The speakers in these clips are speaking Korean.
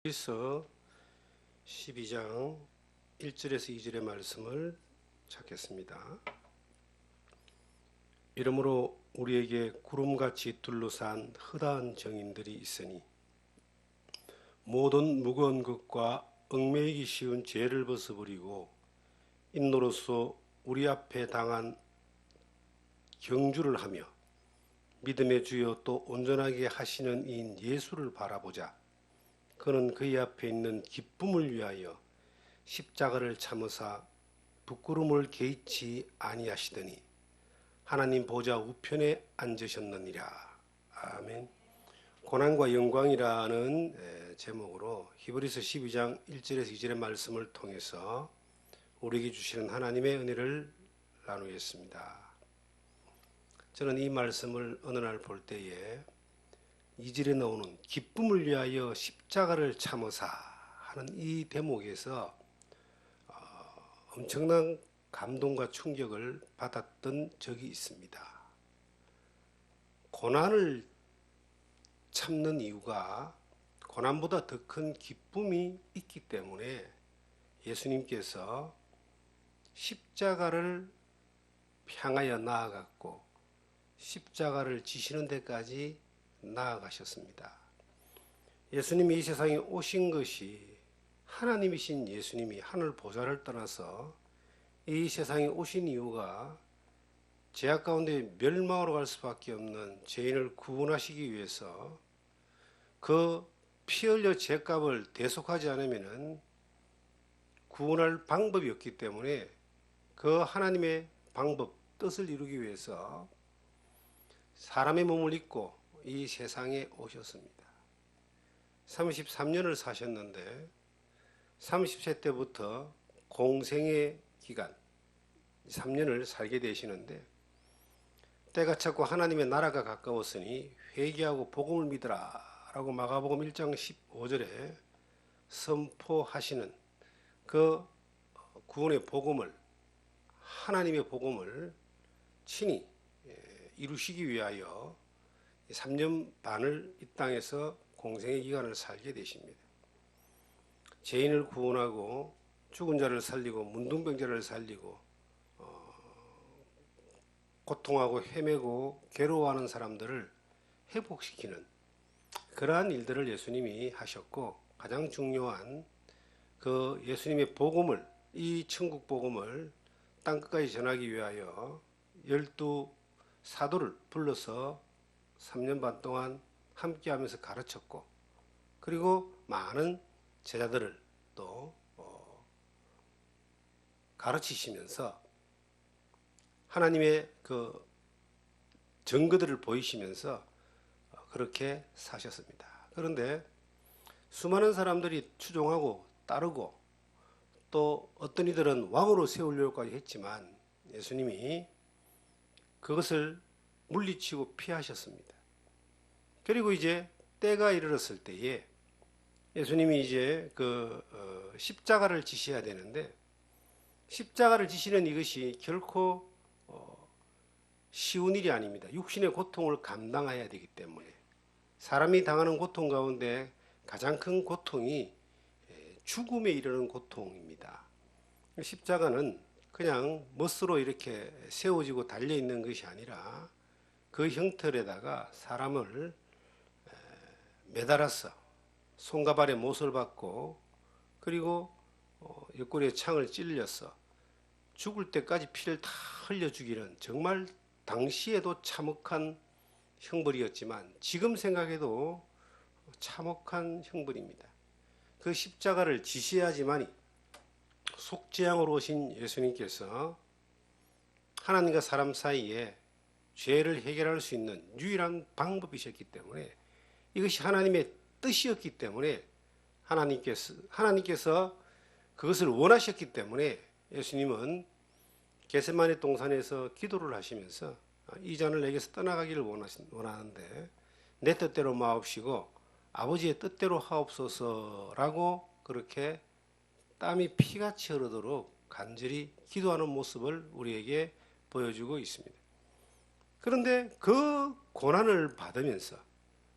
히브리서 12장 1절에서 2절의 말씀을 찾겠습니다. 이러므로 우리에게 구름같이 둘러싼 허다한 정인들이 있으니 모든 무거운 것과 얽매이기 쉬운 죄를 벗어버리고 인노로서 우리 앞에 당한 경주를 하며 믿음의 주여 또 온전하게 하시는 이인 예수를 바라보자. 그는 그의 앞에 있는 기쁨을 위하여 십자가를 참으사 부끄러움을 개의치 아니하시더니 하나님 보좌 우편에 앉으셨느니라. 아멘. 고난과 영광이라는 제목으로 히브리서 12장 1절에서 2절의 말씀을 통해서 우리에게 주시는 하나님의 은혜를 나누겠습니다. 저는 이 말씀을 어느 날 볼 때에 2절에 나오는 기쁨을 위하여 십자가를 참으사 하는 이 대목에서 엄청난 감동과 충격을 받았던 적이 있습니다. 고난을 참는 이유가 고난보다 더 큰 기쁨이 있기 때문에 예수님께서 십자가를 향하여 나아갔고 십자가를 지시는 데까지 나아가셨습니다. 예수님이 이 세상에 오신 것이 하나님이신 예수님이 하늘 보좌를 떠나서 이 세상에 오신 이유가 죄악 가운데 멸망으로 갈 수밖에 없는 죄인을 구원하시기 위해서 그 피 흘려 죄값을 대속하지 않으면 구원할 방법이 없기 때문에 그 하나님의 방법, 뜻을 이루기 위해서 사람의 몸을 입고 이 세상에 오셨습니다. 33년을 사셨는데 30세 때부터 공생의 기간 3년을 살게 되시는데 때가 찼고 하나님의 나라가 가까웠으니 회개하고 복음을 믿으라 라고 마가복음 1장 15절에 선포하시는 그 구원의 복음을, 하나님의 복음을 친히 이루시기 위하여 3년 반을 이 땅에서 공생의 기간을 살게 되십니다. 죄인을 구원하고 죽은 자를 살리고 문둥병자를 살리고 고통하고 헤매고 괴로워하는 사람들을 회복시키는 그러한 일들을 예수님이 하셨고, 가장 중요한 그 예수님의 복음을, 이 천국 복음을 땅끝까지 전하기 위하여 12 사도를 불러서 3년 반 동안 함께하면서 가르쳤고, 그리고 많은 제자들을 또 가르치시면서 하나님의 그 증거들을 보이시면서 그렇게 사셨습니다. 그런데 수많은 사람들이 추종하고 따르고 또 어떤 이들은 왕으로 세우려고까지 했지만 예수님이 그것을 물리치고 피하셨습니다. 그리고 이제 때가 이르렀을 때에 예수님이 이제 십자가를 지셔야 되는데, 십자가를 지시는 이것이 결코 쉬운 일이 아닙니다. 육신의 고통을 감당해야 되기 때문에 사람이 당하는 고통 가운데 가장 큰 고통이 죽음에 이르는 고통입니다. 십자가는 그냥 멋으로 이렇게 세워지고 달려있는 것이 아니라 그 형틀에다가 사람을 매달아서 손과 발에 못을 박고, 그리고 옆구리에 창을 찔려서 죽을 때까지 피를 다 흘려 죽이는 정말 당시에도 참혹한 형벌이었지만 지금 생각해도 참혹한 형벌입니다. 그 십자가를 지시하지만이 속죄양으로 오신 예수님께서 하나님과 사람 사이에 죄를 해결할 수 있는 유일한 방법이셨기 때문에, 이것이 하나님의 뜻이었기 때문에 하나님께서 그것을 원하셨기 때문에 예수님은 겟세마네 동산에서 기도를 하시면서 이 잔을 내게서 떠나가기를 원하는데 내 뜻대로 마옵시고 아버지의 뜻대로 하옵소서라고 그렇게 땀이 피같이 흐르도록 간절히 기도하는 모습을 우리에게 보여주고 있습니다. 그런데 그 고난을 받으면서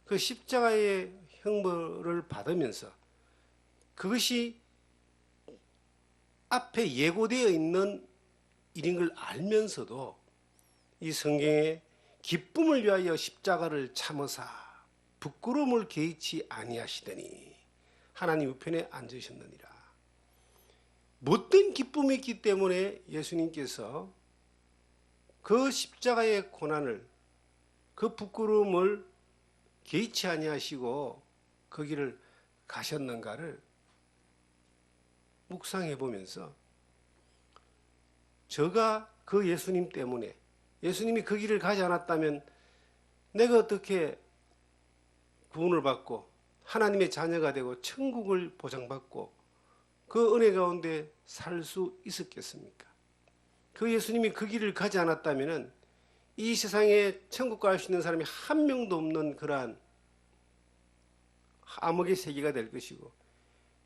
그 십자가의 형벌을 받으면서 그것이 앞에 예고되어 있는 일인 걸 알면서도 이 성경에 기쁨을 위하여 십자가를 참으사 부끄러움을 개의치 아니하시더니 하나님 우편에 앉으셨느니라. 못된 기쁨이 있기 때문에 예수님께서 그 십자가의 고난을, 그 부끄러움을 개의치 아니하시고 그 길을 가셨는가를 묵상해 보면서 저가 그 예수님 때문에, 예수님이 그 길을 가지 않았다면 내가 어떻게 구원을 받고 하나님의 자녀가 되고 천국을 보장받고 그 은혜 가운데 살 수 있었겠습니까? 그 예수님이 그 길을 가지 않았다면 이 세상에 천국 갈 수 있는 사람이 한 명도 없는 그러한 암흑의 세계가 될 것이고,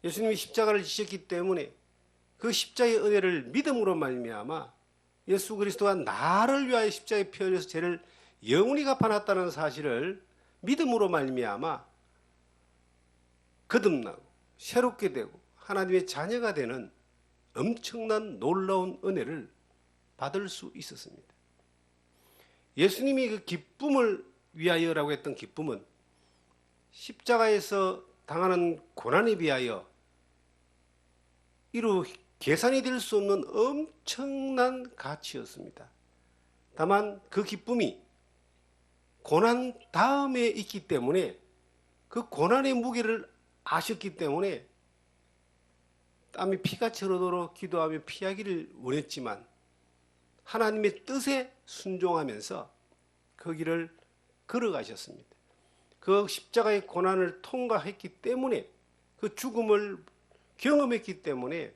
예수님이 십자가를 지셨기 때문에 그 십자가의 은혜를 믿음으로 말미암아 예수 그리스도가 나를 위하여 십자가에 피 흘려서 죄를 영원히 갚아놨다는 사실을 믿음으로 말미암아 거듭나고 새롭게 되고 하나님의 자녀가 되는 엄청난 놀라운 은혜를 받을 수 있었습니다. 예수님이 그 기쁨을 위하여라고 했던 기쁨은 십자가에서 당하는 고난에 비하여 이루 계산이 될 수 없는 엄청난 가치였습니다. 다만 그 기쁨이 고난 다음에 있기 때문에 그 고난의 무게를 아셨기 때문에 땀이 피같이 흐르도록 기도하며 피하기를 원했지만 하나님의 뜻에 순종하면서 그 길을 걸어가셨습니다. 그 십자가의 고난을 통과했기 때문에, 그 죽음을 경험했기 때문에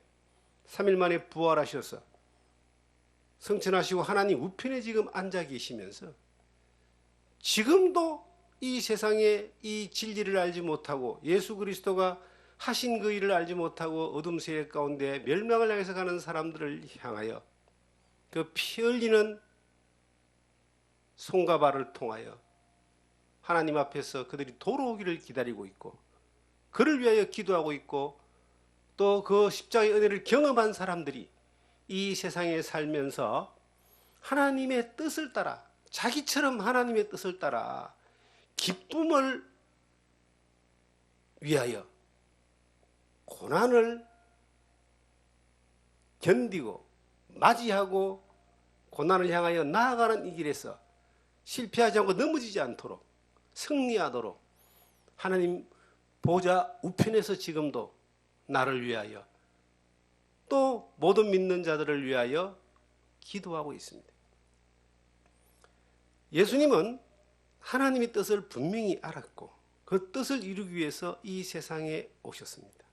3일 만에 부활하셔서 성천하시고 하나님 우편에 지금 앉아 계시면서 지금도 이 세상에 이 진리를 알지 못하고 예수 그리스도가 하신 그 일을 알지 못하고 어둠 세력 가운데 멸망을 향해서 가는 사람들을 향하여 그 피 흘리는 손과 발을 통하여 하나님 앞에서 그들이 돌아오기를 기다리고 있고, 그를 위하여 기도하고 있고, 또 그 십자가의 은혜를 경험한 사람들이 이 세상에 살면서 하나님의 뜻을 따라, 자기처럼 하나님의 뜻을 따라 기쁨을 위하여 고난을 견디고 맞이하고 고난을 향하여 나아가는 이 길에서 실패하지 않고 넘어지지 않도록 승리하도록 하나님 보좌 우편에서 지금도 나를 위하여 또 모든 믿는 자들을 위하여 기도하고 있습니다. 예수님은 하나님의 뜻을 분명히 알았고 그 뜻을 이루기 위해서 이 세상에 오셨습니다.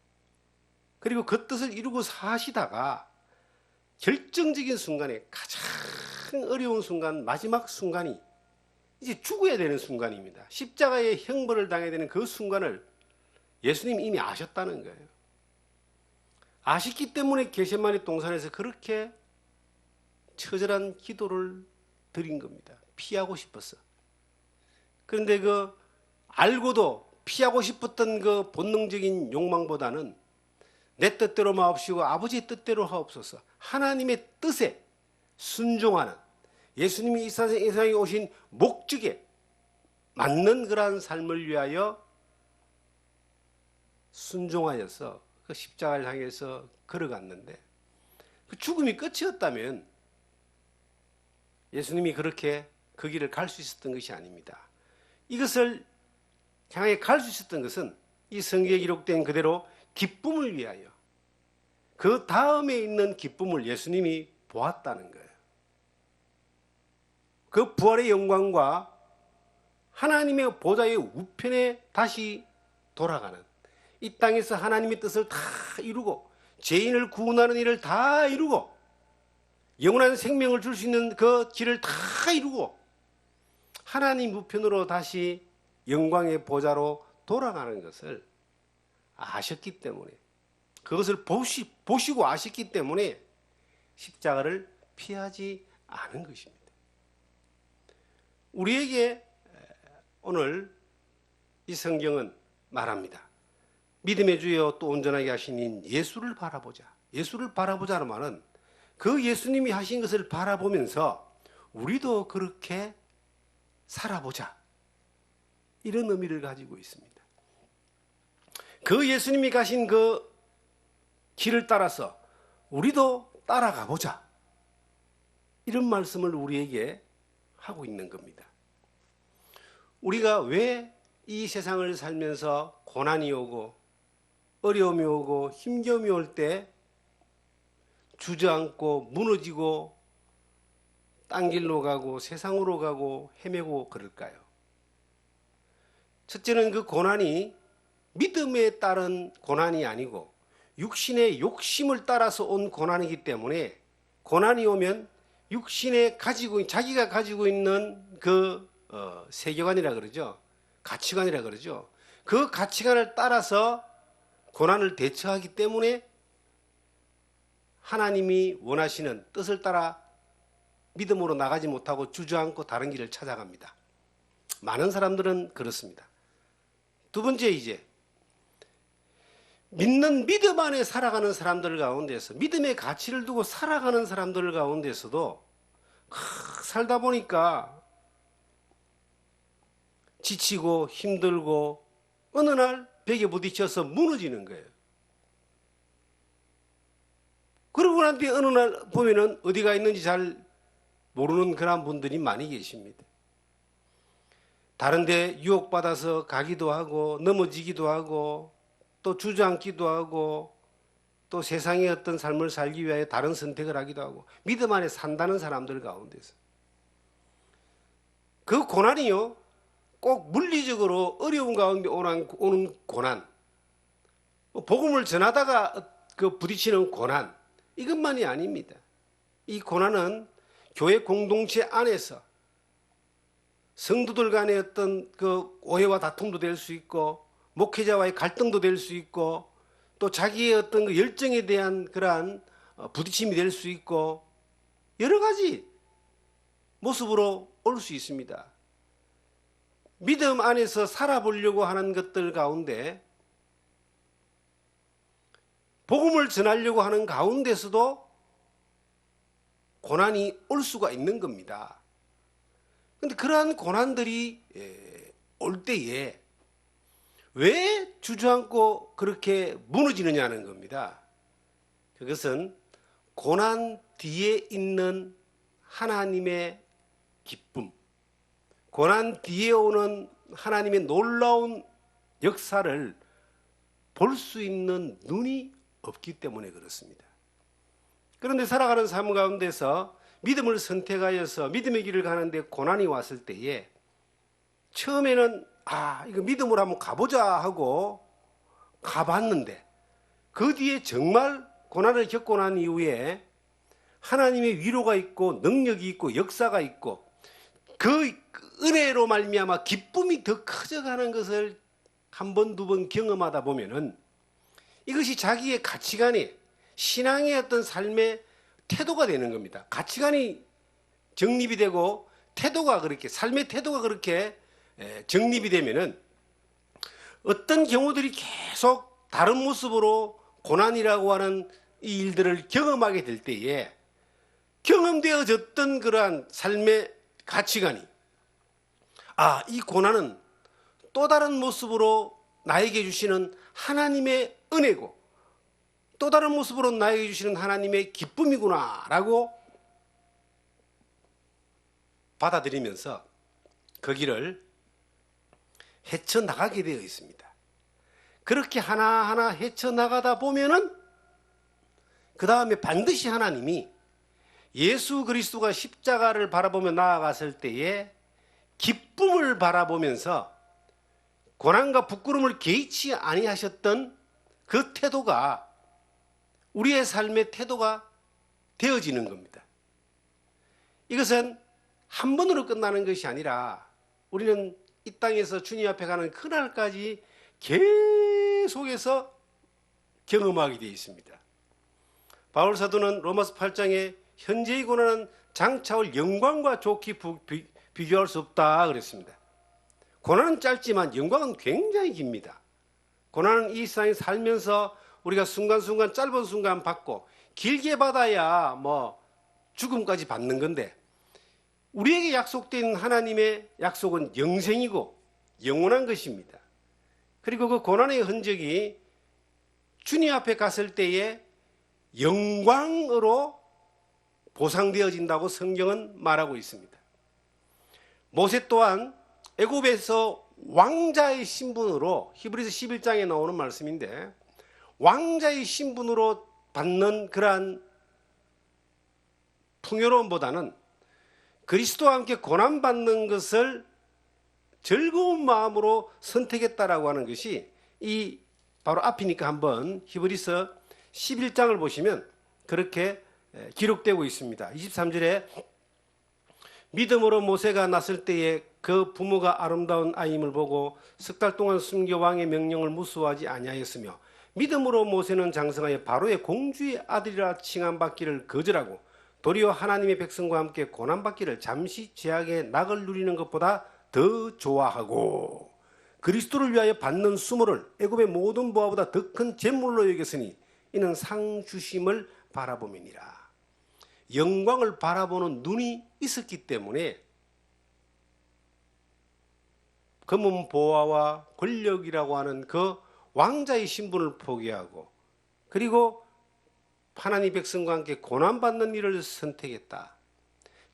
그리고 그 뜻을 이루고 사시다가 결정적인 순간에 가장 어려운 순간, 마지막 순간이 이제 죽어야 되는 순간입니다. 십자가의 형벌을 당해야 되는 그 순간을 예수님이 이미 아셨다는 거예요. 아셨기 때문에 겟세마네 동산에서 그렇게 처절한 기도를 드린 겁니다. 피하고 싶었어. 그런데 그 알고도 피하고 싶었던 그 본능적인 욕망보다는 내 뜻대로 마옵시고 아버지의 뜻대로 하옵소서, 하나님의 뜻에 순종하는, 예수님이 이 세상에 오신 목적에 맞는 그러한 삶을 위하여 순종하여서 그 십자가를 향해서 걸어갔는데, 그 죽음이 끝이었다면 예수님이 그렇게 그 길을 갈 수 있었던 것이 아닙니다. 이것을 향해 갈 수 있었던 것은 이 성경에 기록된 그대로 기쁨을 위하여, 그 다음에 있는 기쁨을 예수님이 보았다는 거예요. 그 부활의 영광과 하나님의 보좌의 우편에 다시 돌아가는, 이 땅에서 하나님의 뜻을 다 이루고 죄인을 구원하는 일을 다 이루고 영원한 생명을 줄 수 있는 그 길을 다 이루고 하나님 우편으로 다시 영광의 보좌로 돌아가는 것을 아셨기 때문에, 그것을 보시고 아셨기 때문에 십자가를 피하지 않은 것입니다. 우리에게 오늘 이 성경은 말합니다. 믿음의 주여 또 온전하게 하시는 예수를 바라보자. 예수를 바라보자는 말은 그 예수님이 하신 것을 바라보면서 우리도 그렇게 살아보자. 이런 의미를 가지고 있습니다. 그 예수님이 가신 그 길을 따라서 우리도 따라가 보자. 이런 말씀을 우리에게 하고 있는 겁니다. 우리가 왜 이 세상을 살면서 고난이 오고 어려움이 오고 힘겨움이 올 때 주저앉고 무너지고 딴 길로 가고 세상으로 가고 헤매고 그럴까요? 첫째는 그 고난이 믿음에 따른 고난이 아니고 육신의 욕심을 따라서 온 고난이기 때문에 고난이 오면 육신에 자기가 가지고 있는 그 세계관이라 그러죠. 가치관이라 그러죠. 그 가치관을 따라서 고난을 대처하기 때문에 하나님이 원하시는 뜻을 따라 믿음으로 나가지 못하고 주저앉고 다른 길을 찾아갑니다. 많은 사람들은 그렇습니다. 두 번째, 이제 믿는 믿음 안에 살아가는 사람들 가운데서 믿음의 가치를 두고 살아가는 사람들 가운데서도 살다 보니까 지치고 힘들고 어느 날 벽에 부딪혀서 무너지는 거예요. 그러고 난 뒤에 어느 날 보면은 어디가 있는지 잘 모르는 그런 분들이 많이 계십니다. 다른데 유혹받아서 가기도 하고 넘어지기도 하고 또 주저앉기도 하고 또 세상의 어떤 삶을 살기 위하여 다른 선택을 하기도 하고 믿음 안에 산다는 사람들 가운데서 그 고난이요 꼭 물리적으로 어려운 가운데 오는 고난, 복음을 전하다가 그 부딪히는 고난, 이것만이 아닙니다. 이 고난은 교회 공동체 안에서 성도들 간의 어떤 그 오해와 다툼도 될 수 있고 목회자와의 갈등도 될 수 있고 또 자기의 어떤 그 열정에 대한 그러한 부딪힘이 될 수 있고 여러 가지 모습으로 올 수 있습니다. 믿음 안에서 살아보려고 하는 것들 가운데 복음을 전하려고 하는 가운데서도 고난이 올 수가 있는 겁니다. 그런데 그러한 고난들이 올 때에 왜 주저앉고 그렇게 무너지느냐는 겁니다. 그것은 고난 뒤에 있는 하나님의 기쁨, 고난 뒤에 오는 하나님의 놀라운 역사를 볼 수 있는 눈이 없기 때문에 그렇습니다. 그런데 살아가는 삶 가운데서 믿음을 선택하여서 믿음의 길을 가는데 고난이 왔을 때에 처음에는 이거 믿음으로 한번 가보자 하고 가봤는데 그 뒤에 정말 고난을 겪고 난 이후에 하나님의 위로가 있고 능력이 있고 역사가 있고 그 은혜로 말미암아 기쁨이 더 커져가는 것을 한 번, 두 번 경험하다 보면은 이것이 자기의 가치관이 신앙의 어떤 삶의 태도가 되는 겁니다. 가치관이 정립이 되고 태도가 그렇게 삶의 태도가 그렇게 정립이 되면은 어떤 경우들이 계속 다른 모습으로 고난이라고 하는 이 일들을 경험하게 될 때에 경험되어졌던 그러한 삶의 가치관이 이 고난은 또 다른 모습으로 나에게 주시는 하나님의 은혜고 또 다른 모습으로 나에게 주시는 하나님의 기쁨이구나 라고 받아들이면서 그 길을 헤쳐나가게 되어 있습니다. 그렇게 하나하나 헤쳐나가다 보면은 그 다음에 반드시 하나님이 예수 그리스도가 십자가를 바라보며 나아갔을 때에 기쁨을 바라보면서 고난과 부끄러움을 개의치 아니하셨던 그 태도가 우리의 삶의 태도가 되어지는 겁니다. 이것은 한 번으로 끝나는 것이 아니라 우리는 이 땅에서 주님 앞에 가는 그날까지 계속해서 경험하게 되어 있습니다. 바울 사도는 로마서 8장에 현재의 고난은 장차올 영광과 좋게 비교할 수 없다 그랬습니다. 고난은 짧지만 영광은 굉장히 깁니다. 고난은 이 세상에 살면서 우리가 순간순간 짧은 순간 받고 길게 받아야 뭐 죽음까지 받는 건데 우리에게 약속된 하나님의 약속은 영생이고 영원한 것입니다. 그리고 그 고난의 흔적이 주님 앞에 갔을 때에 영광으로 보상되어진다고 성경은 말하고 있습니다. 모세 또한 애굽에서 왕자의 신분으로 히브리서 11장에 나오는 말씀인데 왕자의 신분으로 받는 그러한 풍요로움보다는 그리스도와 함께 고난받는 것을 즐거운 마음으로 선택했다라고 하는 것이 이 바로 앞이니까 한번 히브리서 11장을 보시면 그렇게 기록되고 있습니다. 23절에 믿음으로 모세가 났을 때에 그 부모가 아름다운 아임을 보고 석 달 동안 숨겨 왕의 명령을 무수하지 아니하였으며 믿음으로 모세는 장성하여 바로의 공주의 아들이라 칭함받기를 거절하고 도리어 하나님의 백성과 함께 고난받기를 잠시 죄악의 낙을 누리는 것보다 더 좋아하고 그리스도를 위하여 받는 수모를 애굽의 모든 보화보다 더 큰 재물로 여겼으니 이는 상 주심을 바라봄이니라. 영광을 바라보는 눈이 있었기 때문에 검은 보화와 권력이라고 하는 그 왕자의 신분을 포기하고 그리고 하나님 백성과 함께 고난받는 일을 선택했다.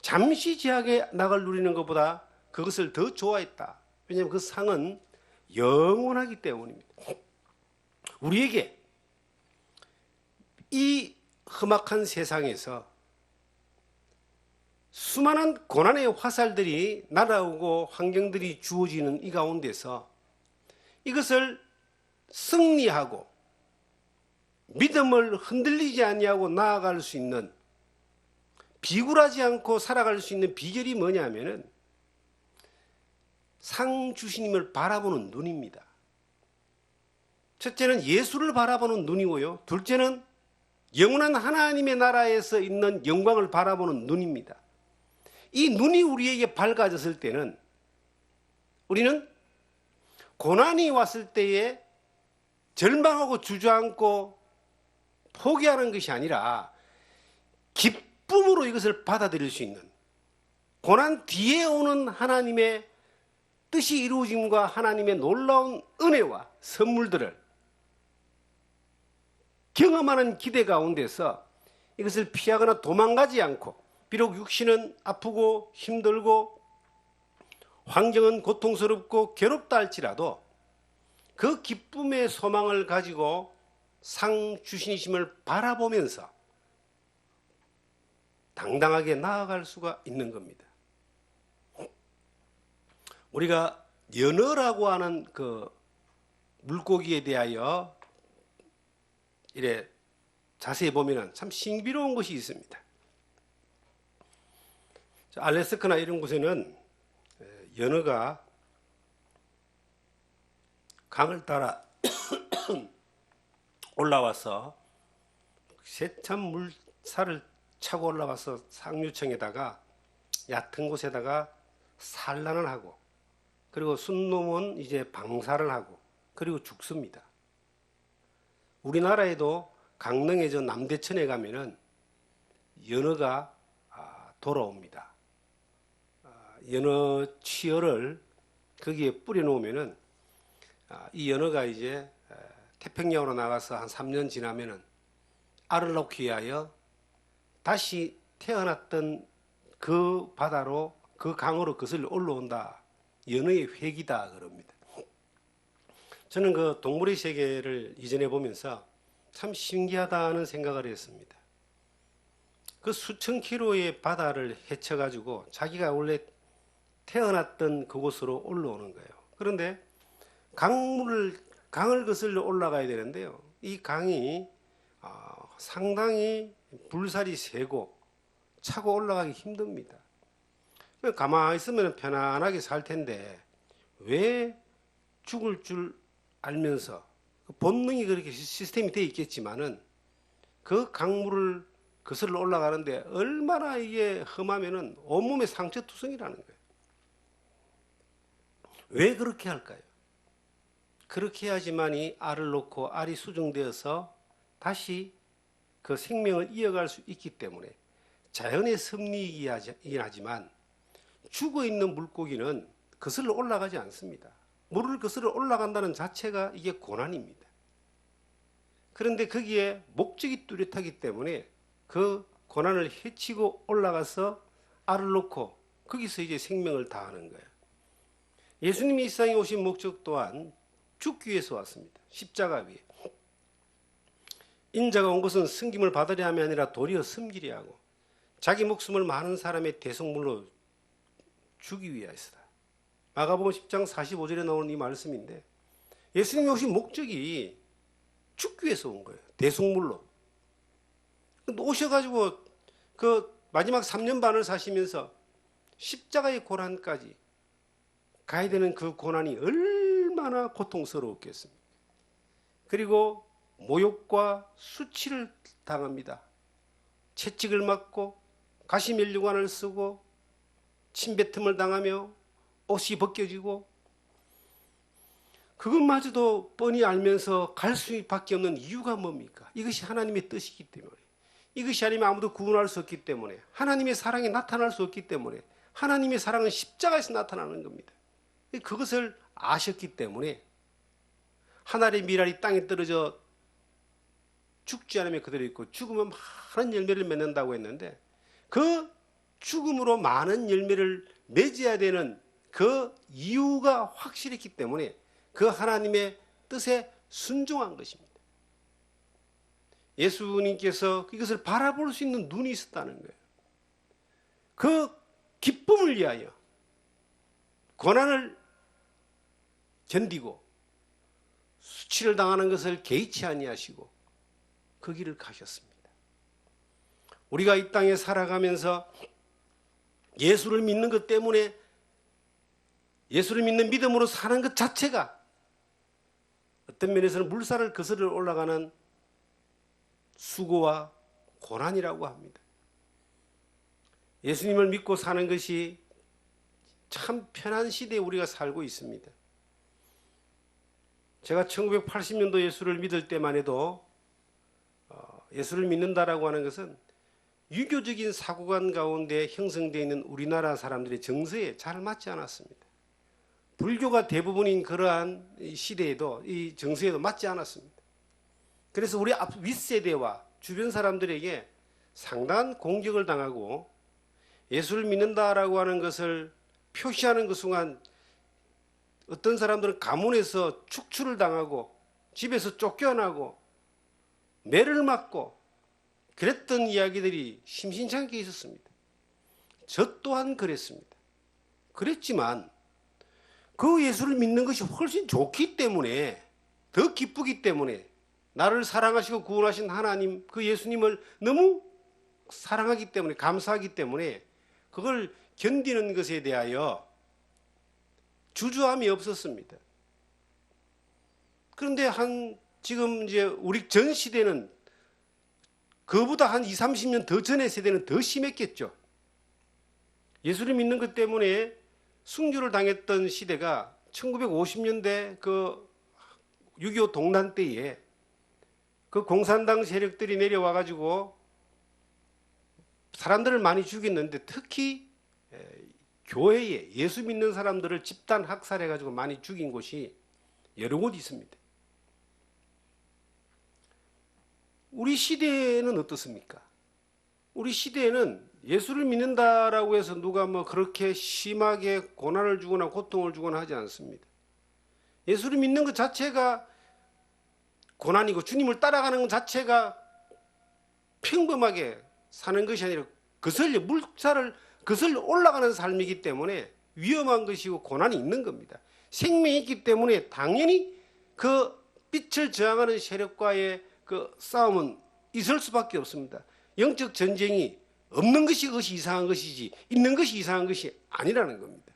잠시 죄악의 낙을 누리는 것보다 그것을 더 좋아했다. 왜냐하면 그 상은 영원하기 때문입니다. 우리에게 이 험악한 세상에서 수많은 고난의 화살들이 날아오고 환경들이 주어지는 이 가운데서 이것을 승리하고 믿음을 흔들리지 아니하고 나아갈 수 있는 비굴하지 않고 살아갈 수 있는 비결이 뭐냐면은 상 주시님을 바라보는 눈입니다. 첫째는 예수를 바라보는 눈이고요. 둘째는 영원한 하나님의 나라에서 있는 영광을 바라보는 눈입니다. 이 눈이 우리에게 밝아졌을 때는 우리는 고난이 왔을 때에 절망하고 주저앉고 포기하는 것이 아니라 기쁨으로 이것을 받아들일 수 있는 고난 뒤에 오는 하나님의 뜻이 이루어짐과 하나님의 놀라운 은혜와 선물들을 경험하는 기대 가운데서 이것을 피하거나 도망가지 않고 비록 육신은 아프고 힘들고 환경은 고통스럽고 괴롭다 할지라도 그 기쁨의 소망을 가지고 상 주신이심을 바라보면서 당당하게 나아갈 수가 있는 겁니다. 우리가 연어라고 하는 그 물고기에 대하여 이래 자세히 보면 참 신비로운 것이 있습니다. 알래스카나 이런 곳에는 연어가 강을 따라 올라와서 세찬 물살을 차고 올라와서 상류층에다가 얕은 곳에다가 산란을 하고 그리고 순놈은 이제 방사를 하고 그리고 죽습니다. 우리나라에도 강릉의 저 남대천에 가면은 연어가 돌아옵니다. 연어 치어를 거기에 뿌려 놓으면은 이 연어가 이제 태평양으로 나가서 한 3년 지나면은 알을 낳기 위하여 다시 태어났던 그 바다로 그 강으로 거슬러 올라온다. 연어의 회기다 그럽니다. 저는 그 동물의 세계를 이전에 보면서 참 신기하다는 생각을 했습니다. 그 수천 킬로의 바다를 헤쳐가지고 자기가 원래 태어났던 그곳으로 올라오는 거예요. 그런데 강을 거슬러 올라가야 되는데요. 이 강이 상당히 불살이 세고 차고 올라가기 힘듭니다. 가만히 있으면 편안하게 살 텐데 왜 죽을 줄 알면서 본능이 그렇게 시스템이 되어 있겠지만은 그 강물을 거슬러 올라가는데 얼마나 이게 험하면은 온몸에 상처투성이라는 거예요. 왜 그렇게 할까요? 그렇게 해야지만이 알을 놓고 알이 수정되어서 다시 그 생명을 이어갈 수 있기 때문에 자연의 섭리이긴 하지만 죽어있는 물고기는 거슬러 올라가지 않습니다. 물을 거슬러 올라간다는 자체가 이게 고난입니다. 그런데 거기에 목적이 뚜렷하기 때문에 그 고난을 헤치고 올라가서 알을 놓고 거기서 이제 생명을 다하는 거예요. 예수님이 이 세상에 오신 목적 또한 죽기 위해서 왔습니다. 십자가 위에. 인자가 온 것은 섬김을 받으려 함이 아니라 도리어 섬기려 하고 자기 목숨을 많은 사람의 대속물로 주기 위하여서다. 마가복음 10장 45절에 나오는 이 말씀인데 예수님이 오신 목적이 죽기 위해서 온 거예요. 대속물로. 오셔가지고 그 마지막 3년 반을 사시면서 십자가의 고난까지 가야 되는 그 고난이 얼마나 고통스러웠겠습니까? 그리고 모욕과 수치를 당합니다. 채찍을 맞고 가시면류관을 쓰고 침뱉음을 당하며 옷이 벗겨지고 그것마저도 뻔히 알면서 갈 수밖에 없는 이유가 뭡니까? 이것이 하나님의 뜻이기 때문에, 이것이 아니면 아무도 구원할 수 없기 때문에, 하나님의 사랑이 나타날 수 없기 때문에, 하나님의 사랑은 십자가에서 나타나는 겁니다. 그것을 아셨기 때문에 하늘의 미랄이 땅에 떨어져 죽지 않으면 그대로 있고 죽으면 많은 열매를 맺는다고 했는데 그 죽음으로 많은 열매를 맺어야 되는 그 이유가 확실했기 때문에 그 하나님의 뜻에 순종한 것입니다. 예수님께서 이것을 바라볼 수 있는 눈이 있었다는 거예요. 그 기쁨을 위하여 고난을 견디고 수치를 당하는 것을 개의치 아니하시고 그 길을 가셨습니다. 우리가 이 땅에 살아가면서 예수를 믿는 것 때문에 예수를 믿는 믿음으로 사는 것 자체가 어떤 면에서는 물살을 거슬러 올라가는 수고와 고난이라고 합니다. 예수님을 믿고 사는 것이 참 편한 시대에 우리가 살고 있습니다. 제가 1980년도 예수를 믿을 때만 해도 예수를 믿는다라고 하는 것은 유교적인 사고관 가운데 형성되어 있는 우리나라 사람들의 정서에 잘 맞지 않았습니다. 불교가 대부분인 그러한 시대에도 이 정서에도 맞지 않았습니다. 그래서 우리 윗세대와 주변 사람들에게 상당한 공격을 당하고 예수를 믿는다라고 하는 것을 표시하는 그 순간 어떤 사람들은 가문에서 축출을 당하고 집에서 쫓겨나고 매를 맞고 그랬던 이야기들이 심심찮게 있었습니다. 저 또한 그랬습니다. 그랬지만 그 예수를 믿는 것이 훨씬 좋기 때문에 더 기쁘기 때문에 나를 사랑하시고 구원하신 하나님 그 예수님을 너무 사랑하기 때문에 감사하기 때문에 그걸 견디는 것에 대하여 주저함이 없었습니다. 그런데 지금 이제 우리 전 시대는 그보다 한 20, 30년 더 전의 세대는 더 심했겠죠. 예수를 믿는 것 때문에 순교를 당했던 시대가 1950년대 그 6.25 동란 때에 그 공산당 세력들이 내려와 가지고 사람들을 많이 죽였는데 특히 교회에 예수 믿는 사람들을 집단 학살해 가지고 많이 죽인 곳이 여러 곳 있습니다. 우리 시대에는 어떻습니까? 우리 시대에는 예수를 믿는다라고 해서 누가 뭐 그렇게 심하게 고난을 주거나 고통을 주거나 하지 않습니다. 예수를 믿는 것 자체가 고난이고 주님을 따라가는 것 자체가 평범하게 사는 것이 아니라 물살을 거슬러 올라가는 삶이기 때문에 위험한 것이고 고난이 있는 겁니다. 생명이 있기 때문에 당연히 그 빛을 저항하는 세력과의 그 싸움은 있을 수밖에 없습니다. 영적 전쟁이 없는 것이 그것이 이상한 것이지 있는 것이 이상한 것이 아니라는 겁니다.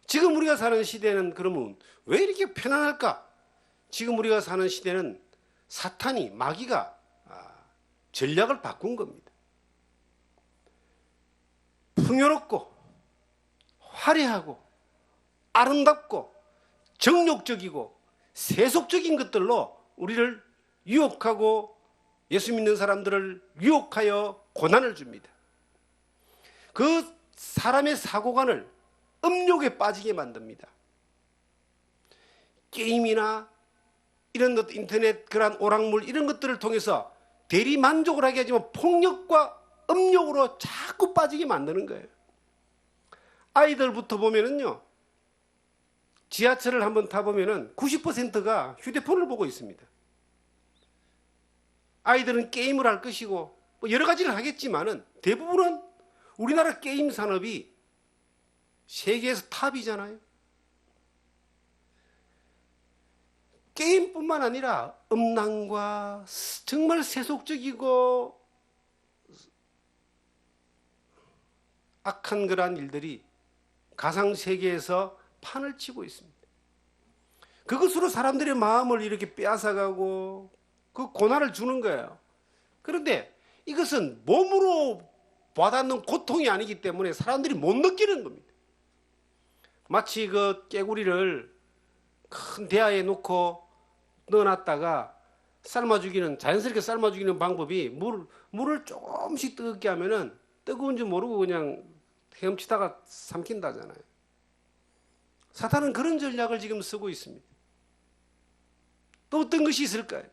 지금 우리가 사는 시대는 그러면 왜 이렇게 편안할까? 지금 우리가 사는 시대는 사탄이 마귀가 전략을 바꾼 겁니다. 풍요롭고 화려하고 아름답고 정욕적이고 세속적인 것들로 우리를 유혹하고 예수 믿는 사람들을 유혹하여 고난을 줍니다. 그 사람의 사고관을 음욕에 빠지게 만듭니다. 게임이나 이런 것, 인터넷 그런 오락물 이런 것들을 통해서 대리 만족을 하게 하지만 폭력과 음욕으로 자꾸 빠지게 만드는 거예요. 아이들부터 보면은요, 지하철을 한번 타보면은 90%가 휴대폰을 보고 있습니다. 아이들은 게임을 할 것이고 뭐 여러 가지를 하겠지만은 대부분은 우리나라 게임 산업이 세계에서 탑이잖아요. 게임뿐만 아니라 음란과 정말 세속적이고 악한 그러한 일들이 가상세계에서 판을 치고 있습니다. 그것으로 사람들의 마음을 이렇게 빼앗아가고 그 고난을 주는 거예요. 그런데 이것은 몸으로 와닿는 고통이 아니기 때문에 사람들이 못 느끼는 겁니다. 마치 그 깨구리를 큰 대야에 놓고 넣어놨다가 자연스럽게 삶아 죽이는 방법이 물을 조금씩 뜨겁게 하면은 뜨거운 줄 모르고 그냥 헤엄치다가 삼킨다잖아요. 사탄은 그런 전략을 지금 쓰고 있습니다. 또 어떤 것이 있을까요?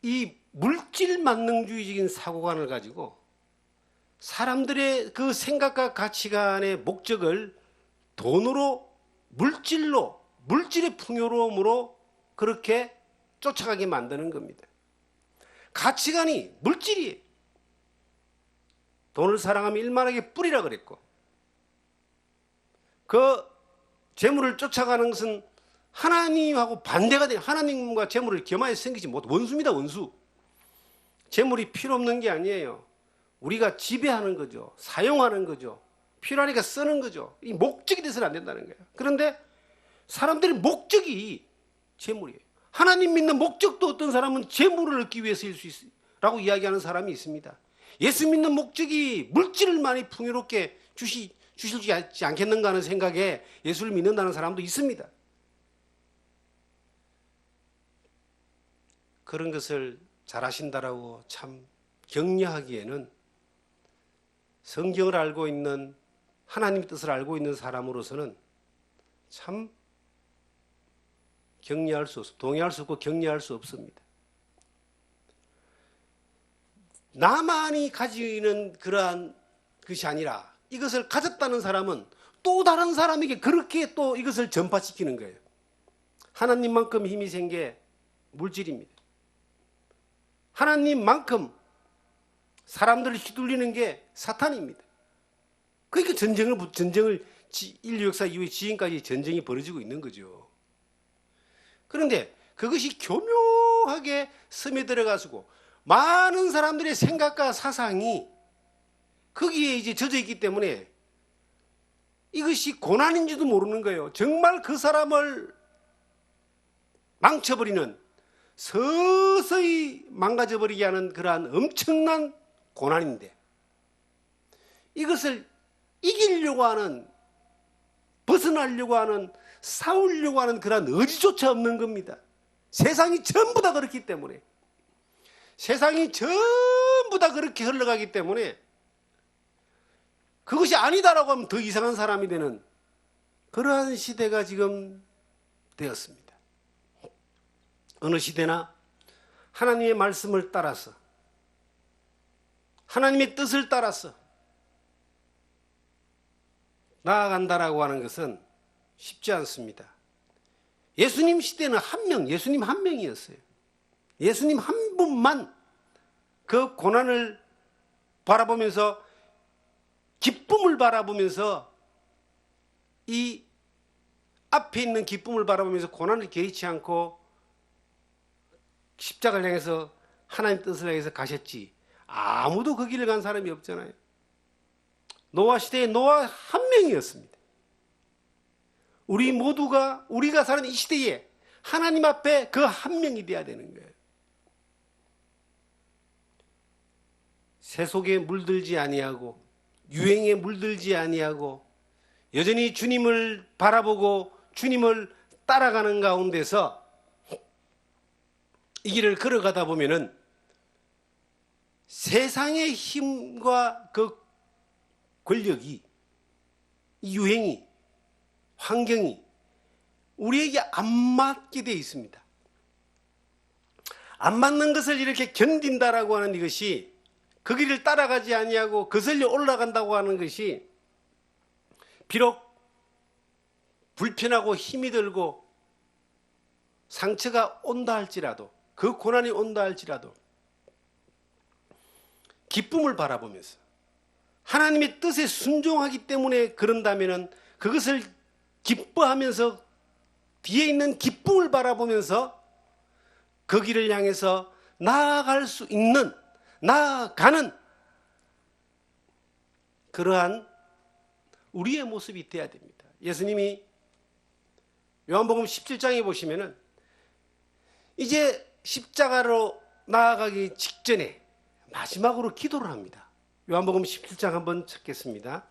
이 물질 만능주의적인 사고관을 가지고 사람들의 그 생각과 가치관의 목적을 돈으로, 물질로, 물질의 풍요로움으로 그렇게 쫓아가게 만드는 겁니다. 가치관이 물질이에요. 돈을 사랑하면 일만하게 뿌리라 그랬고, 그 재물을 쫓아가는 것은 하나님하고 반대가 돼요. 하나님과 재물을 겸하여 생기지 못, 원수입니다, 원수. 재물이 필요 없는 게 아니에요. 우리가 지배하는 거죠. 사용하는 거죠. 필요하니까 쓰는 거죠. 이 목적이 돼서는 안 된다는 거예요. 그런데 사람들의 목적이 재물이에요. 하나님 믿는 목적도 어떤 사람은 재물을 얻기 위해서일 수 있라고 이야기하는 사람이 있습니다. 예수 믿는 목적이 물질을 많이 풍요롭게 주시지 않겠는가 하는 생각에 예수를 믿는다는 사람도 있습니다. 그런 것을 잘하신다라고 참 격려하기에는 성경을 알고 있는 하나님의 뜻을 알고 있는 사람으로서는 참 동의할 수 없고 격려할 수 없습니다. 나만이 가지는 그러한 것이 아니라 이것을 가졌다는 사람은 또 다른 사람에게 그렇게 또 이것을 전파시키는 거예요. 하나님만큼 힘이 센 게 물질입니다. 하나님만큼 사람들을 휘둘리는 게 사탄입니다. 그러니까 전쟁을 인류 역사 이후에 지금까지 전쟁이 벌어지고 있는 거죠. 그런데 그것이 교묘하게 스며들어가지고 많은 사람들의 생각과 사상이 거기에 이제 젖어 있기 때문에 이것이 고난인지도 모르는 거예요. 정말 그 사람을 망쳐버리는, 서서히 망가져버리게 하는 그러한 엄청난 고난인데, 이것을 이기려고 하는, 벗어나려고 하는, 싸우려고 하는 그러한 의지조차 없는 겁니다. 세상이 전부 다 그렇기 때문에, 세상이 전부 다 그렇게 흘러가기 때문에 그것이 아니다라고 하면 더 이상한 사람이 되는 그러한 시대가 지금 되었습니다. 어느 시대나 하나님의 말씀을 따라서, 하나님의 뜻을 따라서 나아간다라고 하는 것은 쉽지 않습니다. 예수님 시대는 예수님 한 명이었어요. 예수님 한 분만 그 고난을 바라보면서, 기쁨을 바라보면서, 이 앞에 있는 기쁨을 바라보면서 고난을 개의치 않고 십자가를 향해서 하나님 뜻을 향해서 가셨지, 아무도 그 길을 간 사람이 없잖아요. 노아 시대에 노아 한 명이었습니다. 우리가 사는 이 시대에 하나님 앞에 그 한 명이 돼야 되는 거예요. 세속에 물들지 아니하고 유행에 물들지 아니하고 여전히 주님을 바라보고 주님을 따라가는 가운데서 이 길을 걸어가다 보면은 세상의 힘과 그 권력이, 유행이, 환경이 우리에게 안 맞게 되어 있습니다. 안 맞는 것을 이렇게 견딘다라고 하는 이것이, 그 길을 따라가지 아니하고 거슬려 올라간다고 하는 것이 비록 불편하고 힘이 들고 상처가 온다 할지라도, 그 고난이 온다 할지라도 기쁨을 바라보면서 하나님의 뜻에 순종하기 때문에 그런다면은 그것을 기뻐하면서 뒤에 있는 기쁨을 바라보면서 그 길을 향해서 나아갈 수 있는, 나아가는 그러한 우리의 모습이 되어야 됩니다. 예수님이 요한복음 17장에 보시면은 이제 십자가로 나아가기 직전에 마지막으로 기도를 합니다. 요한복음 17장 한번 찾겠습니다.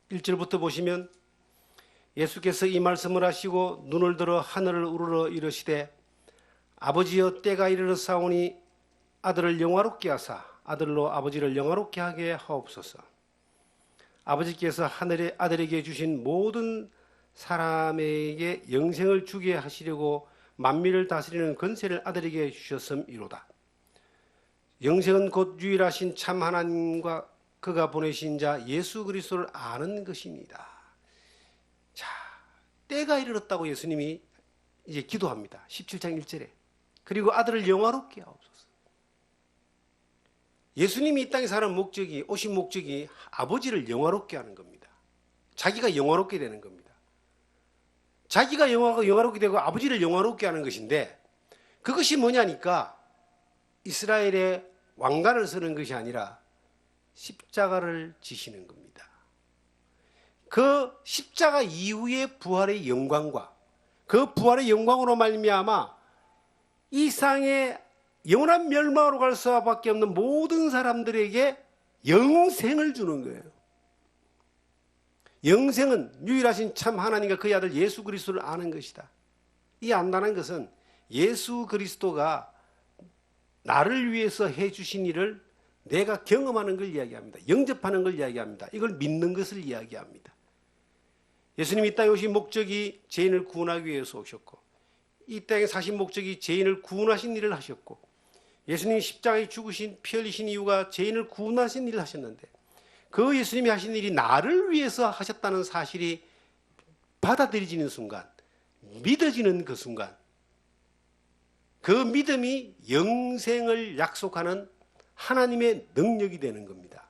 1절부터 보시면 예수께서 이 말씀을 하시고 눈을 들어 하늘을 우러러 이르시되 아버지여 때가 이르렀사오니 아들을 영화롭게 하사 아들로 아버지를 영화롭게 하게 하옵소서. 아버지께서 하늘의 아들에게 주신 모든 사람에게 영생을 주게 하시려고 만민을 다스리는 권세를 아들에게 주셨음이로다. 영생은 곧 유일하신 참 하나님과 그가 보내신 자 예수 그리스도를 아는 것입니다. 자, 때가 이르렀다고 예수님이 이제 기도합니다. 17장 1절에. 그리고 아들을 영화롭게 하옵소서. 예수님이 이 땅에 사는 목적이, 오신 목적이 아버지를 영화롭게 하는 겁니다. 자기가 영화롭게 되는 겁니다. 자기가 영화롭게 되고 아버지를 영화롭게 하는 것인데, 그것이 뭐냐니까 이스라엘의 왕관을 쓰는 것이 아니라 십자가를 지시는 겁니다. 그 십자가 이후의 부활의 영광과 그 부활의 영광으로 말미암아 이 세상에 영원한 멸망으로 갈 수밖에 없는 모든 사람들에게 영생을 주는 거예요. 영생은 유일하신 참 하나님과 그의 아들 예수 그리스도를 아는 것이다. 이 안다는 것은 예수 그리스도가 나를 위해서 해주신 일을 내가 경험하는 걸 이야기합니다. 영접하는 걸 이야기합니다. 이걸 믿는 것을 이야기합니다. 예수님이 이 땅에 오신 목적이 죄인을 구원하기 위해서 오셨고, 이 땅에 사신 목적이 죄인을 구원하신 일을 하셨고, 예수님이 십자가에 죽으신 피 흘리신 이유가 죄인을 구원하신 일을 하셨는데, 그 예수님이 하신 일이 나를 위해서 하셨다는 사실이 받아들여지는 순간, 믿어지는 그 순간, 그 믿음이 영생을 약속하는 하나님의 능력이 되는 겁니다.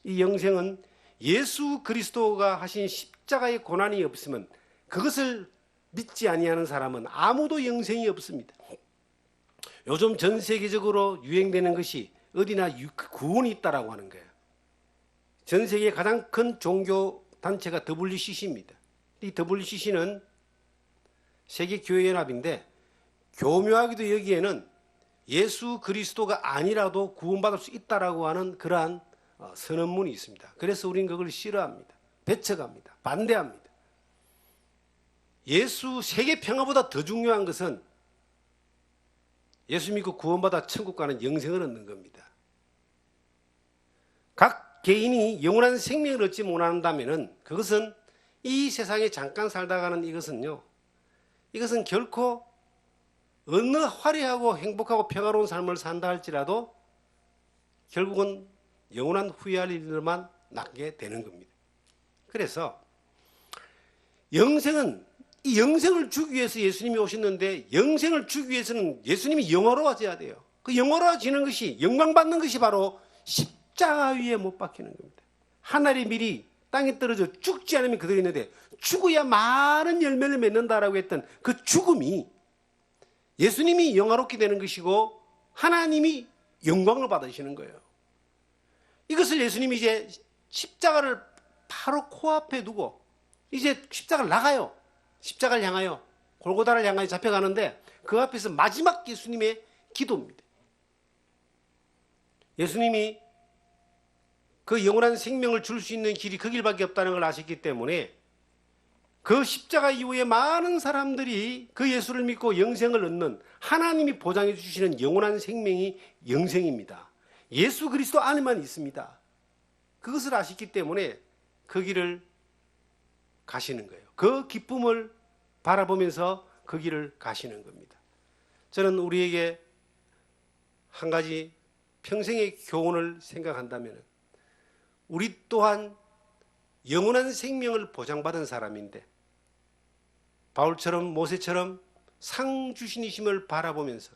이 영생은 예수 그리스도가 하신 십자가의 고난이 없으면, 그것을 믿지 아니하는 사람은 아무도 영생이 없습니다. 요즘 전 세계적으로 유행되는 것이 어디나 구원이 있다라고 하는 거예요. 전 세계의 가장 큰 종교 단체가 WCC입니다. 이 WCC는 세계교회연합인데, 교묘하게도 여기에는 예수 그리스도가 아니라도 구원받을 수 있다라고 하는 그러한 선언문이 있습니다. 그래서 우리는 그걸 싫어합니다. 배척합니다. 반대합니다. 예수 세계 평화보다 더 중요한 것은 예수 믿고 구원받아 천국 가는 영생을 얻는 겁니다. 각 개인이 영원한 생명을 얻지 못한다면 그것은 이 세상에 잠깐 살다 가는 이것은 결코 어느 화려하고 행복하고 평화로운 삶을 산다 할지라도 결국은 영원한 후회할 일들만 낳게 되는 겁니다. 그래서 이 영생을 주기 위해서 예수님이 오셨는데, 영생을 주기 위해서는 예수님이 영화로워져야 돼요. 그 영화로워지는 것이, 영광받는 것이 바로 십자가 위에 못 박히는 겁니다. 하늘의 밀이 땅에 떨어져 죽지 않으면 그대로 있는데 죽어야 많은 열매를 맺는다라고 했던 그 죽음이 예수님이 영화롭게 되는 것이고 하나님이 영광을 받으시는 거예요. 이것을 예수님이 이제 십자가를 바로 코앞에 두고 이제 십자가를 나가요. 십자가를 향하여, 골고다를 향하여 잡혀가는데 그 앞에서 마지막 예수님의 기도입니다. 예수님이 그 영원한 생명을 줄 수 있는 길이 그 길밖에 없다는 걸 아셨기 때문에 그 십자가 이후에 많은 사람들이 그 예수를 믿고 영생을 얻는 하나님이 보장해 주시는 영원한 생명이 영생입니다. 예수 그리스도 안에만 있습니다. 그것을 아셨기 때문에 그 길을 가시는 거예요. 그 기쁨을 바라보면서 그 길을 가시는 겁니다. 저는 우리에게 한 가지 평생의 교훈을 생각한다면 우리 또한 영원한 생명을 보장받은 사람인데 바울처럼 모세처럼 상 주신이심을 바라보면서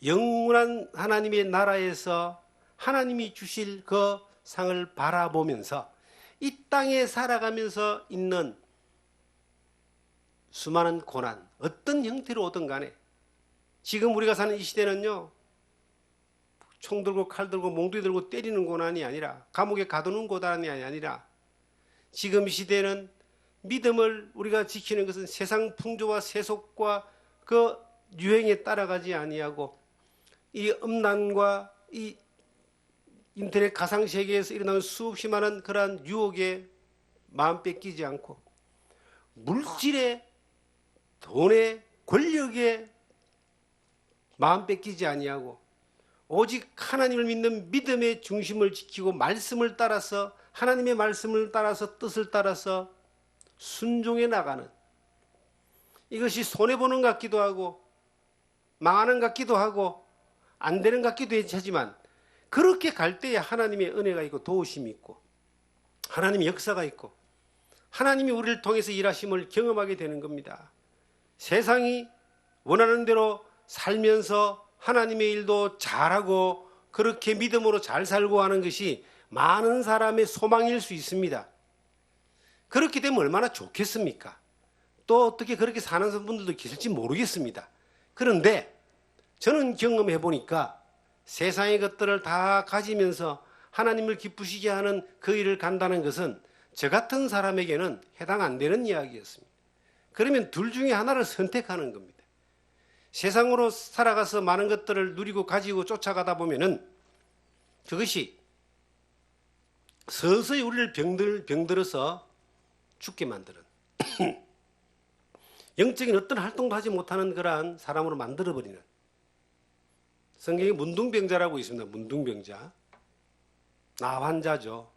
영원한 하나님의 나라에서 하나님이 주실 그 상을 바라보면서 이 땅에 살아가면서 있는 수많은 고난, 어떤 형태로 오든 간에 지금 우리가 사는 이 시대는요, 총 들고 칼 들고 몽둥이 들고 때리는 고난이 아니라 감옥에 가두는 고난이 아니라 지금 시대는 믿음을 우리가 지키는 것은 세상 풍조와 세속과 그 유행에 따라가지 아니하고 이 음란과 이 인터넷 가상세계에서 일어나는 수없이 많은 그러한 유혹에 마음 뺏기지 않고 물질의 돈의 권력에 마음 뺏기지 아니하고 오직 하나님을 믿는 믿음의 중심을 지키고 말씀을 따라서 하나님의 말씀을 따라서 뜻을 따라서 순종해 나가는 이것이 손해보는 것 같기도 하고 망하는 것 같기도 하고 안 되는 것 같기도 하지만 그렇게 갈 때에 하나님의 은혜가 있고 도우심이 있고 하나님의 역사가 있고 하나님이 우리를 통해서 일하심을 경험하게 되는 겁니다. 세상이 원하는 대로 살면서 하나님의 일도 잘하고 그렇게 믿음으로 잘 살고 하는 것이 많은 사람의 소망일 수 있습니다. 그렇게 되면 얼마나 좋겠습니까? 또 어떻게 그렇게 사는 분들도 계실지 모르겠습니다. 그런데 저는 경험해 보니까 세상의 것들을 다 가지면서 하나님을 기쁘시게 하는 그 일을 간다는 것은 저 같은 사람에게는 해당 안 되는 이야기였습니다. 그러면 둘 중에 하나를 선택하는 겁니다. 세상으로 살아가서 많은 것들을 누리고 가지고 쫓아가다 보면은 그것이 서서히 우리를 병들어서 죽게 만드는 영적인 어떤 활동도 하지 못하는 그러한 사람으로 만들어버리는 성경에 문둥병자라고 있습니다. 문둥병자. 나환자죠.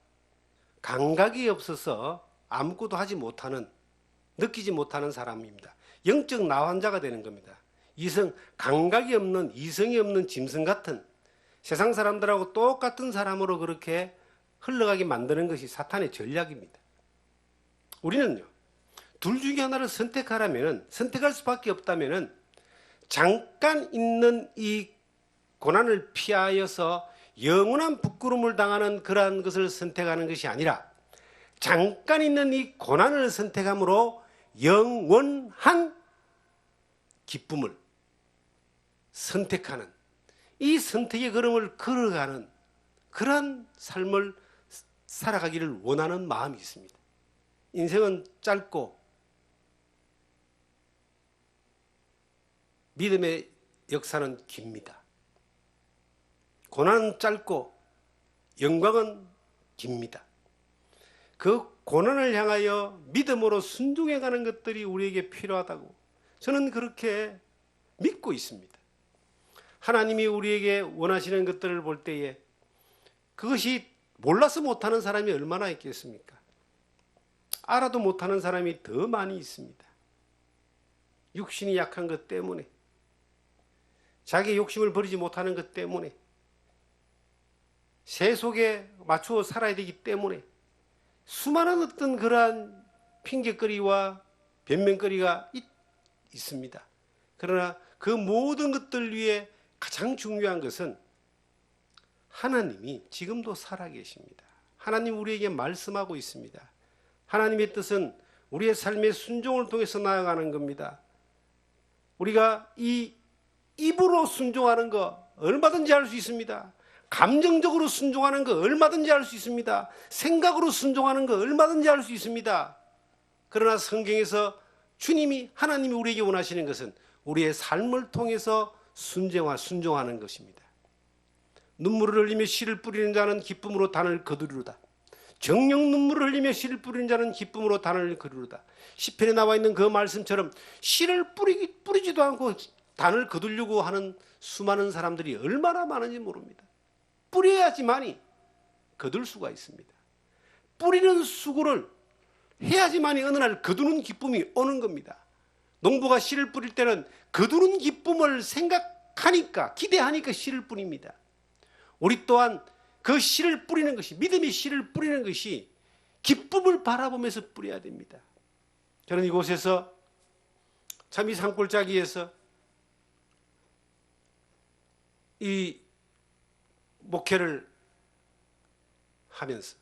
감각이 없어서 아무것도 하지 못하는 느끼지 못하는 사람입니다. 영적 나환자가 되는 겁니다. 감각이 없는 이성이 없는 짐승 같은 세상 사람들하고 똑같은 사람으로 그렇게 흘러가게 만드는 것이 사탄의 전략입니다. 우리는요, 둘 중에 하나를 선택할 수밖에 없다면 잠깐 있는 이 고난을 피하여서 영원한 부끄러움을 당하는 그러한 것을 선택하는 것이 아니라 잠깐 있는 이 고난을 선택함으로 영원한 기쁨을 선택하는 이 선택의 걸음을 걸어가는 그러한 삶을 살아가기를 원하는 마음이 있습니다. 인생은 짧고 믿음의 역사는 깁니다. 고난은 짧고 영광은 깁니다. 그 고난을 향하여 믿음으로 순종해가는 것들이 우리에게 필요하다고 저는 그렇게 믿고 있습니다. 하나님이 우리에게 원하시는 것들을 볼 때에 그것이 몰라서 못하는 사람이 얼마나 있겠습니까? 알아도 못하는 사람이 더 많이 있습니다. 육신이 약한 것 때문에 자기의 욕심을 버리지 못하는 것 때문에 세속에 맞추어 살아야 되기 때문에 수많은 어떤 그러한 핑계거리와 변명거리가 있습니다. 그러나 그 모든 것들 위에 가장 중요한 것은 하나님이 지금도 살아계십니다. 하나님 우리에게 말씀하고 있습니다. 하나님의 뜻은 우리의 삶의 순종을 통해서 나아가는 겁니다. 우리가 이 입으로 순종하는 거 얼마든지 할 수 있습니다. 감정적으로 순종하는 거 얼마든지 할 수 있습니다. 생각으로 순종하는 거 얼마든지 할 수 있습니다. 그러나 성경에서 하나님이 우리에게 원하시는 것은 우리의 삶을 통해서 순종하는 것입니다. 눈물을 흘리며 씨를 뿌리는 자는 기쁨으로 단을 거두리로다. 정녕 눈물을 흘리며 씨를 뿌리는 자는 기쁨으로 단을 거두리로다. 시편에 나와 있는 그 말씀처럼 씨를 뿌리지도 않고 단을 거두려고 하는 수많은 사람들이 얼마나 많은지 모릅니다. 뿌려야지만이 거둘 수가 있습니다. 뿌리는 수고를 해야지만이 어느 날 거두는 기쁨이 오는 겁니다. 농부가 씨를 뿌릴 때는 거두는 기쁨을 생각하니까, 기대하니까 씨를 뿌립니다. 우리 또한 그 씨를 뿌리는 것이, 믿음의 씨를 뿌리는 것이 기쁨을 바라보면서 뿌려야 됩니다. 저는 이곳에서 참 이 산골짜기에서 이 목회를 하면서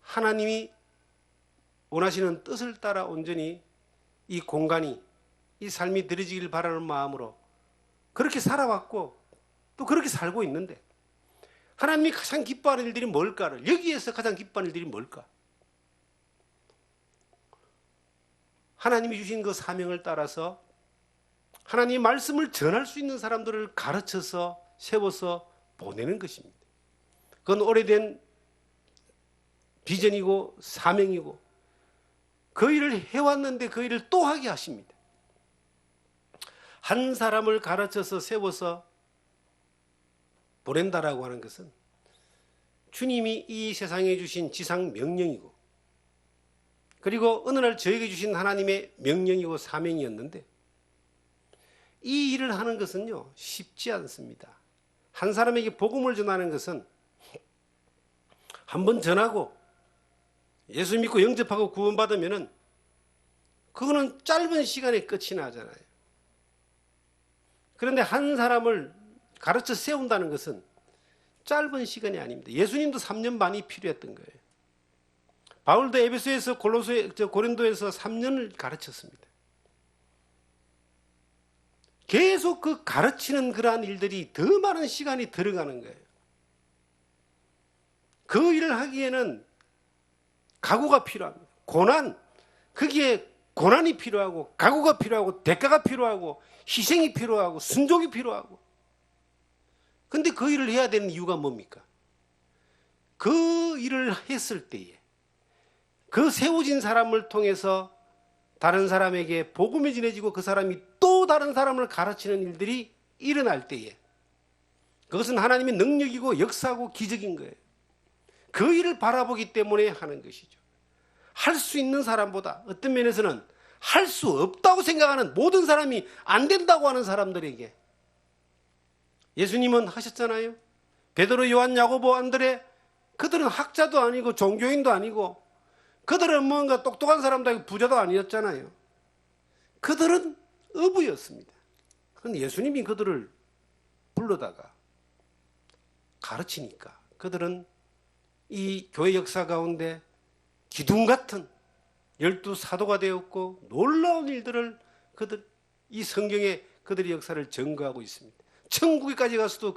하나님이 원하시는 뜻을 따라 온전히 이 공간이, 이 삶이 드려지길 바라는 마음으로 그렇게 살아왔고 또 그렇게 살고 있는데, 하나님이 가장 기뻐하는 일들이 뭘까를, 여기에서 가장 기뻐하는 일들이 뭘까? 하나님이 주신 그 사명을 따라서 하나님의 말씀을 전할 수 있는 사람들을 가르쳐서 세워서 보내는 것입니다. 그건 오래된 비전이고 사명이고 그 일을 해왔는데 그 일을 또 하게 하십니다. 한 사람을 가르쳐서 세워서 보낸다라고 하는 것은 주님이 이 세상에 주신 지상 명령이고, 그리고 어느 날 저에게 주신 하나님의 명령이고 사명이었는데, 이 일을 하는 것은요 쉽지 않습니다. 한 사람에게 복음을 전하는 것은 한번 전하고 예수 믿고 영접하고 구원받으면은 그거는 짧은 시간에 끝이 나잖아요. 그런데 한 사람을 가르쳐 세운다는 것은 짧은 시간이 아닙니다. 예수님도 3년 반이 필요했던 거예요. 바울도 에베소에서 고린도에서 3년을 가르쳤습니다. 계속 그 가르치는 그러한 일들이 더 많은 시간이 들어가는 거예요. 그 일을 하기에는 각오가 필요합니다. 거기에 고난이 필요하고 각오가 필요하고 대가가 필요하고 희생이 필요하고 순종이 필요하고. 근데 그 일을 해야 되는 이유가 뭡니까? 그 일을 했을 때에 그 세워진 사람을 통해서 다른 사람에게 복음이 전해지고 그 사람이 또 다른 사람을 가르치는 일들이 일어날 때에 그것은 하나님의 능력이고 역사고 기적인 거예요. 그 일을 바라보기 때문에 하는 것이죠. 할 수 있는 사람보다 어떤 면에서는 할 수 없다고 생각하는 모든 사람이 안 된다고 하는 사람들에게 예수님은 하셨잖아요. 베드로, 요한, 야고보, 안드레, 그들은 학자도 아니고 종교인도 아니고 그들은 뭔가 똑똑한 사람도 아니고 부자도 아니었잖아요. 그들은 어부였습니다. 그런데 예수님이 그들을 불러다가 가르치니까 그들은 이 교회 역사 가운데 기둥 같은 12사도가 되었고 놀라운 일들을 이 성경에 그들의 역사를 증거하고 있습니다. 천국에까지 가서도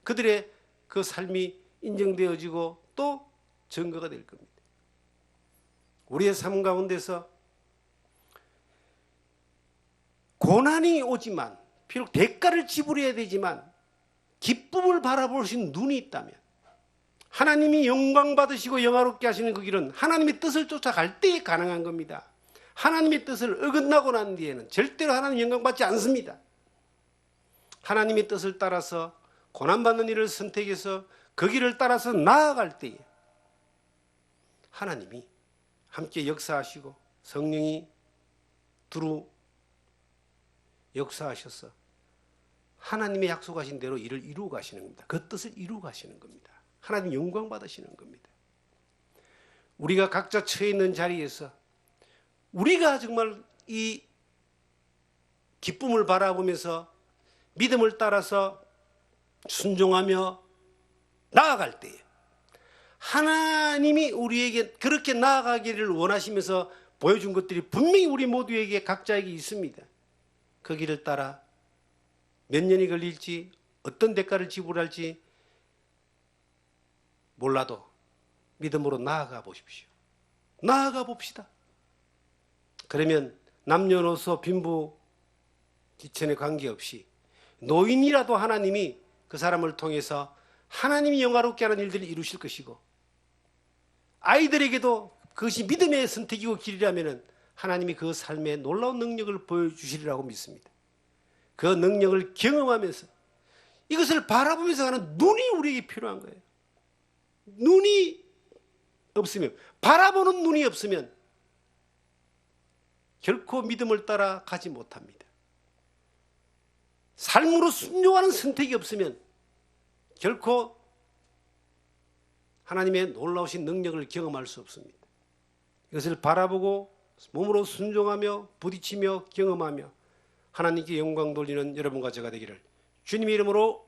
그들의 그 삶이 인정되어지고 또 증거가 될 겁니다. 우리의 삶 가운데서 고난이 오지만, 비록 대가를 지불해야 되지만 기쁨을 바라볼 수 있는 눈이 있다면, 하나님이 영광 받으시고 영화롭게 하시는 그 길은 하나님의 뜻을 쫓아갈 때에 가능한 겁니다. 하나님의 뜻을 어긋나고 난 뒤에는 절대로 하나님 영광 받지 않습니다. 하나님의 뜻을 따라서 고난받는 일을 선택해서 그 길을 따라서 나아갈 때에 하나님이 함께 역사하시고 성령이 두루 역사하셔서 하나님의 약속하신 대로 일을 이루어 가시는 겁니다. 그 뜻을 이루어 가시는 겁니다. 하나님 영광 받으시는 겁니다. 우리가 각자 처해 있는 자리에서 우리가 정말 이 기쁨을 바라보면서 믿음을 따라서 순종하며 나아갈 때에 하나님이 우리에게 그렇게 나아가기를 원하시면서 보여준 것들이 분명히 우리 모두에게 각자에게 있습니다. 그 길을 따라 몇 년이 걸릴지 어떤 대가를 지불할지 몰라도 믿음으로 나아가 보십시오. 나아가 봅시다. 그러면 남녀노소 빈부 기천에 관계없이 노인이라도 하나님이 그 사람을 통해서 하나님이 영화롭게 하는 일들을 이루실 것이고, 아이들에게도 그것이 믿음의 선택이고 길이라면 하나님이 그 삶에 놀라운 능력을 보여주시리라고 믿습니다. 그 능력을 경험하면서 이것을 바라보면서 가는 눈이 우리에게 필요한 거예요. 눈이 없으면, 바라보는 눈이 없으면 결코 믿음을 따라 가지 못합니다. 삶으로 순종하는 선택이 없으면 결코 하나님의 놀라우신 능력을 경험할 수 없습니다. 이것을 바라보고 몸으로 순종하며 부딪히며 경험하며 하나님께 영광 돌리는 여러분과 제가 되기를 주님의 이름으로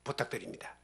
부탁드립니다.